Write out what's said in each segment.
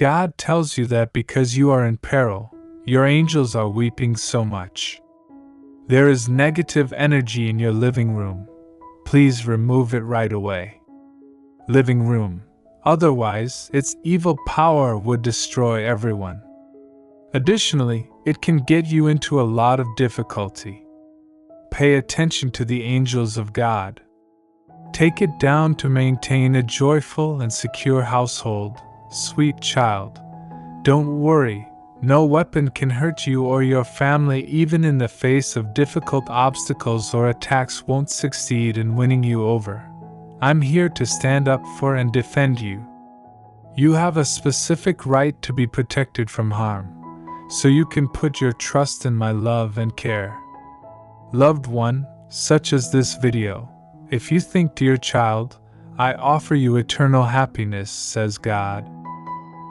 God tells you that because you are in peril, your angels are weeping so much. There is negative energy in your living room. Please remove it right away. Living room. Otherwise, its evil power would destroy everyone. Additionally, it can get you into a lot of difficulty. Pay attention to the angels of God. Take it down to maintain a joyful and secure household, sweet child. Don't worry, no weapon can hurt you or your family even in the face of difficult obstacles or attacks won't succeed in winning you over. I'm here to stand up for and defend you. You have a specific right to be protected from harm, so you can put your trust in my love and care. Loved one, such as this video, if you think, dear child, I offer you eternal happiness, says God.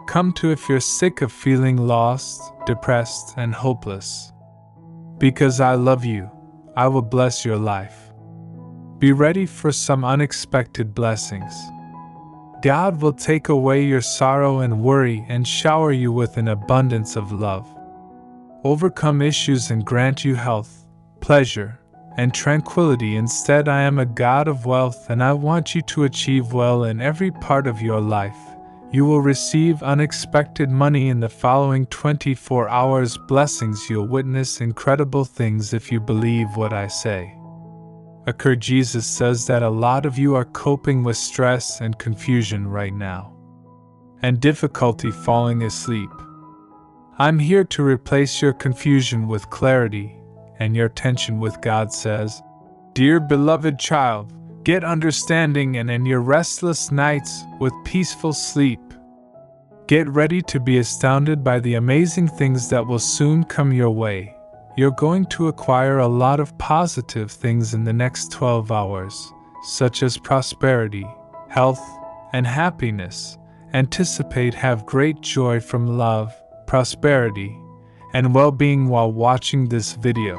Come to if you're sick of feeling lost, depressed, and hopeless. Because I love you, I will bless your life. Be ready for some unexpected blessings. God will take away your sorrow and worry and shower you with an abundance of love. Overcome issues and grant you health, pleasure, and tranquility. Instead, I am a God of wealth and I want you to achieve well in every part of your life. You will receive unexpected money in the following 24 hours. Blessings. You'll witness incredible things if you believe what I say. Jesus says that a lot of you are coping with stress and confusion right now, and difficulty falling asleep. I'm here to replace your confusion with clarity and your tension with God says, Dear beloved child, get understanding and in your restless nights with peaceful sleep. Get ready to be astounded by the amazing things that will soon come your way. You're going to acquire a lot of positive things in the next 12 hours, such as prosperity, health, and happiness. Anticipate, have great joy from love, prosperity, and well-being while watching this video.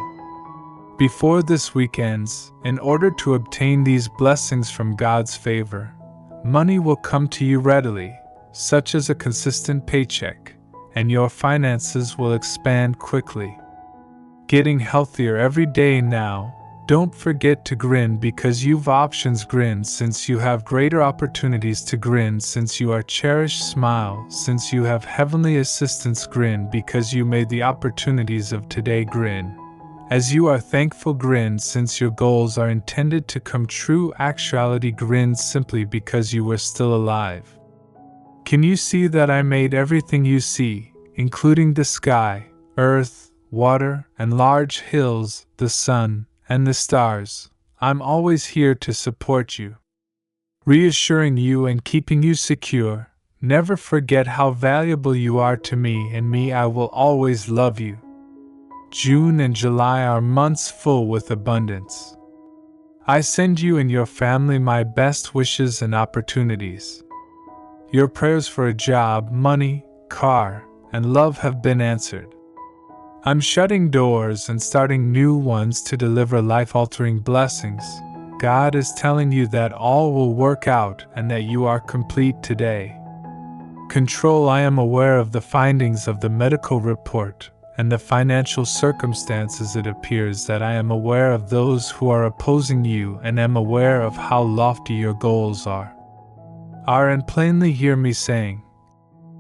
Before this week ends, in order to obtain these blessings from God's favor, money will come to you readily, such as a consistent paycheck, and your finances will expand quickly. Getting healthier every day now. Don't forget to grin because you've options. Grin since you have greater opportunities to grin since you are cherished. Smile since you have heavenly assistance. Grin because you made the opportunities of today. Grin as you are thankful. Grin since your goals are intended to come true. Actuality. Grin simply because you were still alive. Can you see that I made everything you see, including the sky, earth, water, and large hills, the sun, and the stars? I'm always here to support you, reassuring you and keeping you secure. Never forget how valuable you are to me, and me, I will always love you. June and July are months full with abundance. I send you and your family my best wishes and opportunities. Your prayers for a job, money, car, and love have been answered. I'm shutting doors and starting new ones to deliver life-altering blessings. God is telling you that all will work out and that you are complete today. Control. I am aware of the findings of the medical report and the financial circumstances. It appears that I am aware of those who are opposing you and am aware of how lofty your goals are. And plainly hear me saying,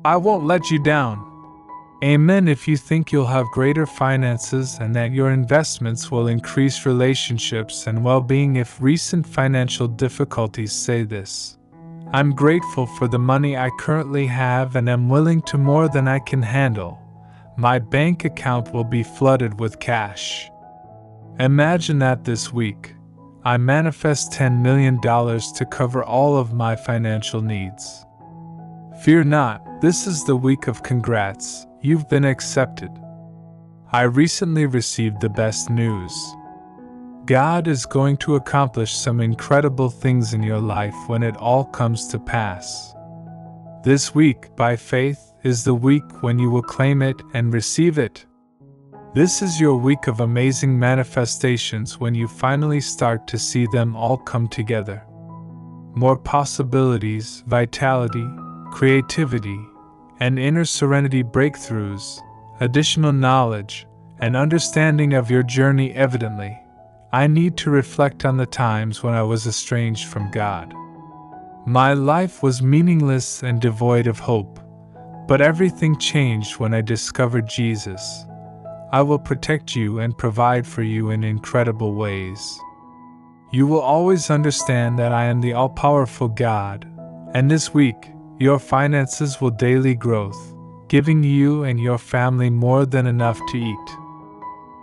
I won't let you down. Amen. If you think you'll have greater finances and that your investments will increase relationships and well-being. If recent financial difficulties, say this. I'm grateful for the money I currently have and am willing to more than I can handle. My bank account will be flooded with cash. Imagine that this week. I manifest $10 million to cover all of my financial needs. Fear not, this is the week of congrats. You've been accepted. I recently received the best news. God is going to accomplish some incredible things in your life when it all comes to pass. This week, by faith, is the week when you will claim it and receive it. This is your week of amazing manifestations when you finally start to see them all come together. More possibilities, vitality, creativity, and inner serenity breakthroughs, additional knowledge, and understanding of your journey. Evidently, I need to reflect on the times when I was estranged from God. My life was meaningless and devoid of hope, but everything changed when I discovered Jesus. I will protect you and provide for you in incredible ways. You will always understand that I am the all-powerful God, and this week, your finances will daily growth, giving you and your family more than enough to eat.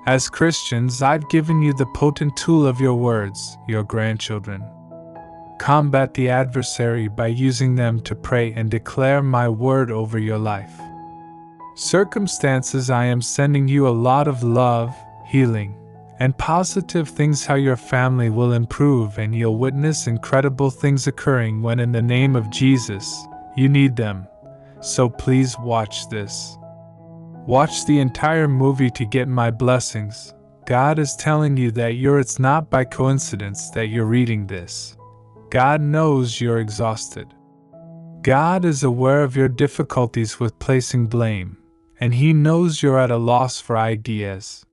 As Christians, I've given you the potent tool of your words, your grandchildren. Combat the adversary by using them to pray and declare my word over your life. Circumstances, I am sending you a lot of love, healing, and positive things. How your family will improve and you'll witness incredible things occurring when in the name of Jesus, you need them. So please watch this. Watch the entire movie to get my blessings. God is telling you that it's not by coincidence that you're reading this. God knows you're exhausted. God is aware of your difficulties with placing blame, and He knows you're at a loss for ideas.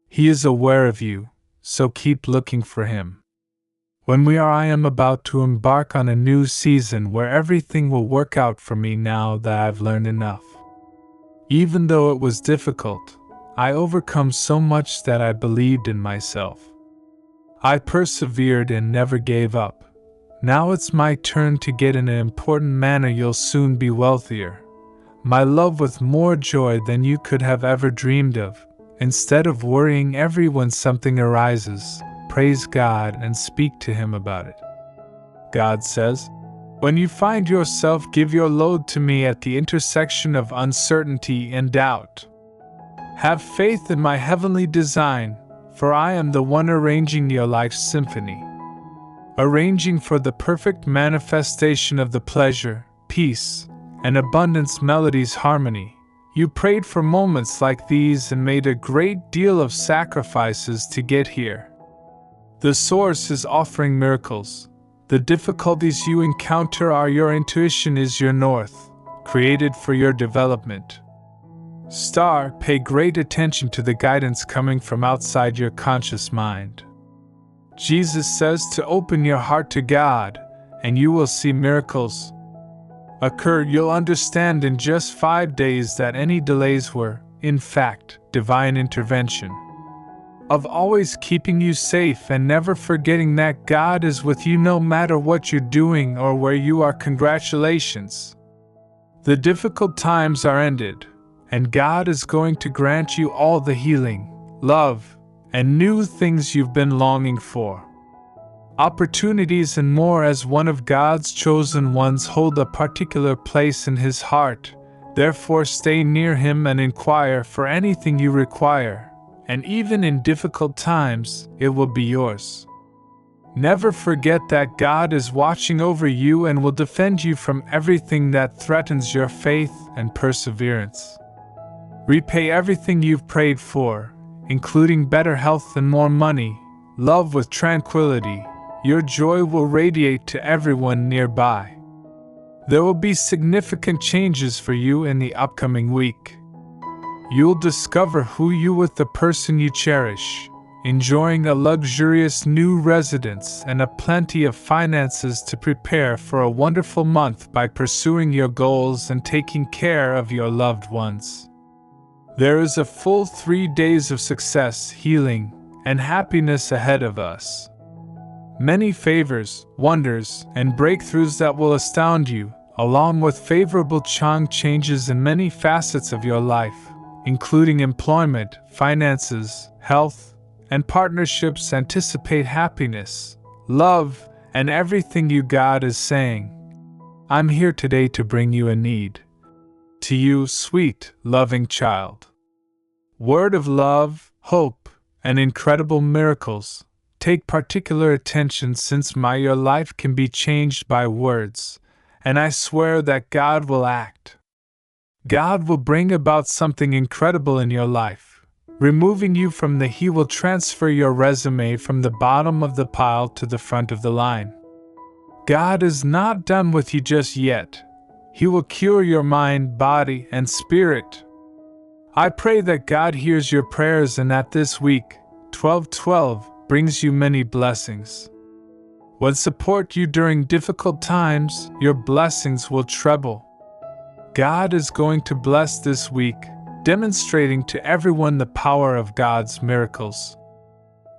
He is aware of you, so keep looking for Him. I am about to embark on a new season where everything will work out for me now that I've learned enough. Even though it was difficult, I overcome so much that I believed in myself. I persevered and never gave up. Now it's my turn to get in an important manner. You'll soon be wealthier. My love with more joy than you could have ever dreamed of. Instead of worrying when something arises, praise God and speak to Him about it. God says, when you find yourself, give your load to me at the intersection of uncertainty and doubt. Have faith in my heavenly design, for I am the one arranging your life's symphony. Arranging for the perfect manifestation of the pleasure, peace, and abundance melodies harmony. You prayed for moments like these and made a great deal of sacrifices to get here. The Source is offering miracles. The difficulties you encounter are your intuition is your north, created for your development. Pay great attention to the guidance coming from outside your conscious mind. Jesus says to open your heart to God, and you will see miracles occur. You'll understand in just 5 days that any delays were, in fact, divine intervention. Of always keeping you safe and never forgetting that God is with you no matter what you're doing or where you are. Congratulations! The difficult times are ended, and God is going to grant you all the healing, love, and new things you've been longing for. Opportunities and more. As one of God's chosen ones, hold a particular place in His heart. Therefore stay near Him and inquire for anything you require, and even in difficult times, it will be yours. Never forget that God is watching over you and will defend you from everything that threatens your faith and perseverance. Repay everything you've prayed for, including better health and more money, love with tranquility. Your joy will radiate to everyone nearby. There will be significant changes for you in the upcoming week. You'll discover who you with the person you cherish, enjoying a luxurious new residence and a plenty of finances to prepare for a wonderful month by pursuing your goals and taking care of your loved ones. There is a full 3 days of success, healing, and happiness ahead of us. Many favors, wonders, and breakthroughs that will astound you, along with favorable changes in many facets of your life, including employment, finances, health, and partnerships. Anticipate happiness, love, and everything you. God is saying, I'm here today to bring you a need. To you, sweet, loving child. Word of love, hope, and incredible miracles. Take particular attention since your life can be changed by words, and I swear that God will act. God will bring about something incredible in your life, removing you from He will transfer your resume from the bottom of the pile to the front of the line. God is not done with you just yet. He will cure your mind, body, and spirit. I pray that God hears your prayers and that this week, 12/12, brings you many blessings. When support you during difficult times, your blessings will treble. God is going to bless this week, demonstrating to everyone the power of God's miracles.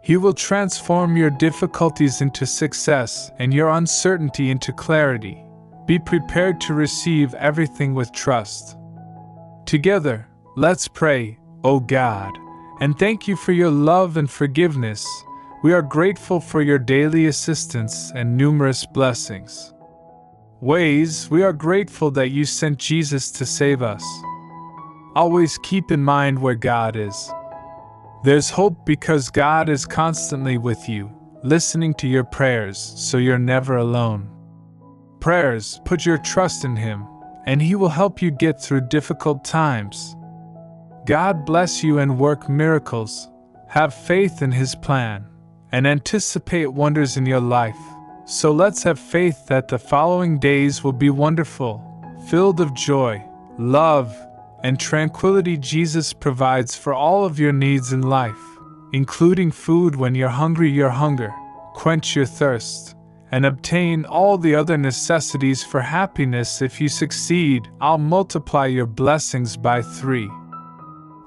He will transform your difficulties into success and your uncertainty into clarity. Be prepared to receive everything with trust. Together, let's pray, O God, and thank you for your love and forgiveness. We are grateful for your daily assistance and numerous blessings. We are grateful that you sent Jesus to save us. Always keep in mind where God is. There's hope because God is constantly with you, listening to your prayers, so you're never alone. Prayers, put your trust in Him, and He will help you get through difficult times. God bless you and work miracles. Have faith in His plan, and anticipate wonders in your life. So let's have faith that the following days will be wonderful, filled of joy, love, and tranquility. Jesus provides for all of your needs in life, including food when you're hungry, your hunger, quench your thirst, and obtain all the other necessities for happiness. If you succeed, I'll multiply your blessings by 3.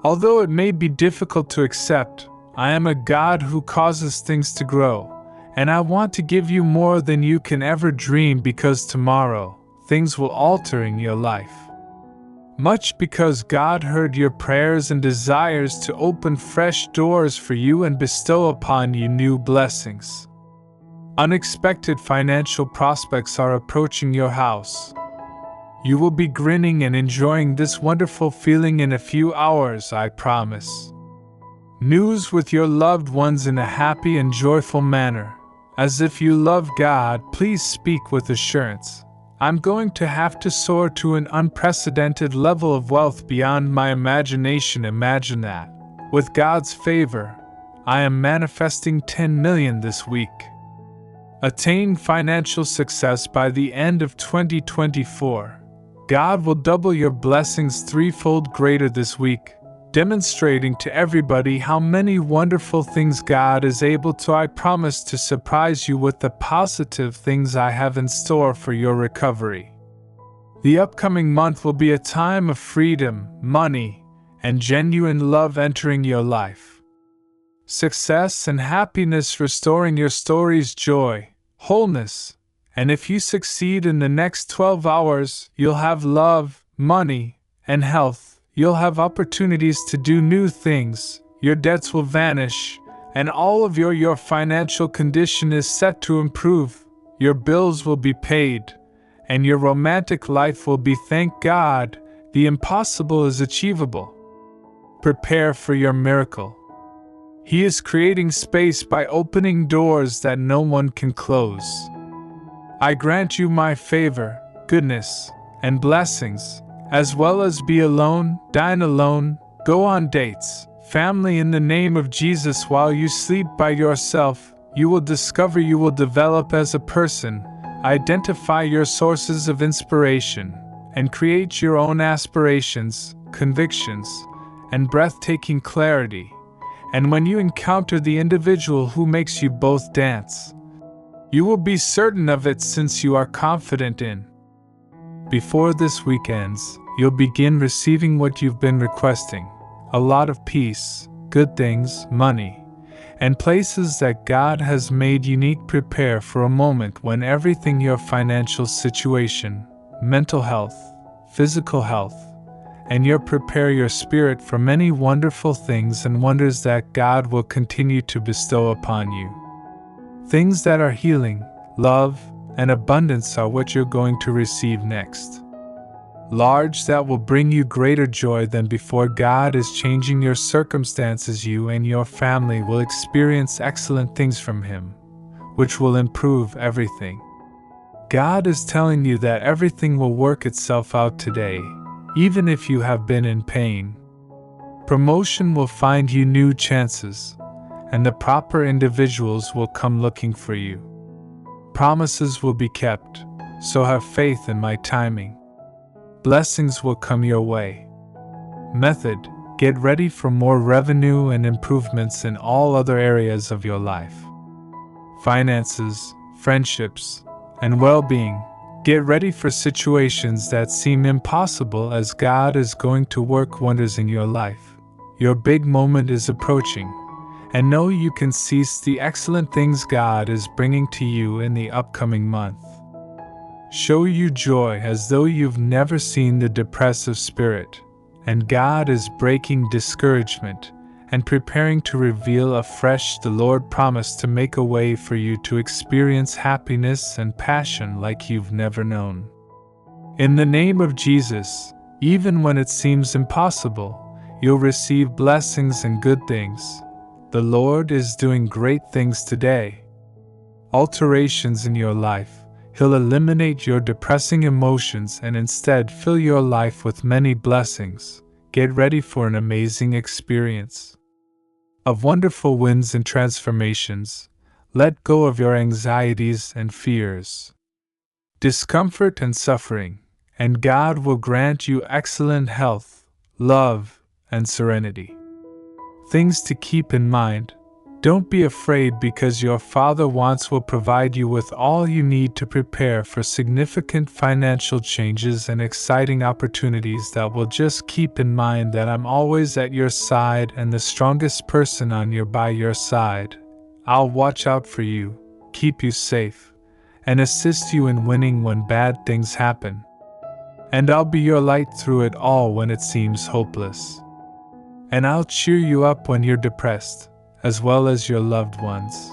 Although it may be difficult to accept, I am a God who causes things to grow, and I want to give you more than you can ever dream because tomorrow, things will alter in your life. Much because God heard your prayers and desires to open fresh doors for you and bestow upon you new blessings. Unexpected financial prospects are approaching your house. You will be grinning and enjoying this wonderful feeling in a few hours, I promise. News with your loved ones in a happy and joyful manner. As if you love God, please speak with assurance. I'm going to have to soar to an unprecedented level of wealth beyond my imagination. Imagine that. With God's favor, I am manifesting 10 million this week. Attain financial success by the end of 2024. God will double your blessings 3-fold greater this week, demonstrating to everybody how many wonderful things God is able to. I promise to surprise you with the positive things I have in store for your recovery. The upcoming month will be a time of freedom, money, and genuine love entering your life. Success and happiness restoring your stories, joy, wholeness, and if you succeed in the next 12 hours, you'll have love, money, and health. You'll have opportunities to do new things, your debts will vanish, and all of your financial condition is set to improve. Your bills will be paid, and your romantic life will be. Thank God, the impossible is achievable. Prepare for your miracle. He is creating space by opening doors that no one can close. I grant you my favor, goodness, and blessings, as well as be alone, dine alone, go on dates, family in the name of Jesus. While you sleep by yourself, you will discover you will develop as a person, identify your sources of inspiration, and create your own aspirations, convictions, and breathtaking clarity. And when you encounter the individual who makes you both dance, you will be certain of it since you are confident in. Before this week ends, you'll begin receiving what you've been requesting, a lot of peace, good things, money, and places that God has made unique. Prepare for a moment when everything, your financial situation, mental health, physical health, and prepare your spirit for many wonderful things and wonders that God will continue to bestow upon you. Things that are healing, love, and abundance are what you're going to receive next. Large that will bring you greater joy than before. God is changing your circumstances. You and your family will experience excellent things from Him, which will improve everything. God is telling you that everything will work itself out today, even if you have been in pain. Promotion will find you new chances, and the proper individuals will come looking for you. Promises will be kept, so have faith in my timing. blessings will come your way. Method: get ready for more revenue and improvements in all other areas of your life. Finances, friendships, and well-being. Get ready for situations that seem impossible, as God is going to work wonders in your life. Your big moment is approaching, and know you can seize the excellent things God is bringing to you in the upcoming month. Show you joy as though you've never seen the depressive spirit, and God is breaking discouragement and preparing to reveal afresh the Lord promised to make a way for you to experience happiness and passion like you've never known. In the name of Jesus, even when it seems impossible, you'll receive blessings and good things. The Lord is doing great things today. Alterations in your life. He'll eliminate your depressing emotions and instead fill your life with many blessings. Get ready for an amazing experience of wonderful wins and transformations. Let go of your anxieties and fears, discomfort and suffering, and God will grant you excellent health, love, and serenity. Things to keep in mind: don't be afraid, because your Father will provide you with all you need to prepare for significant financial changes and exciting opportunities. That will just keep in mind that I'm always at your side and the strongest person by your side. I'll watch out for you, keep you safe, and assist you in winning when bad things happen. And I'll be your light through it all when it seems hopeless. And I'll cheer you up when you're depressed, as well as your loved ones.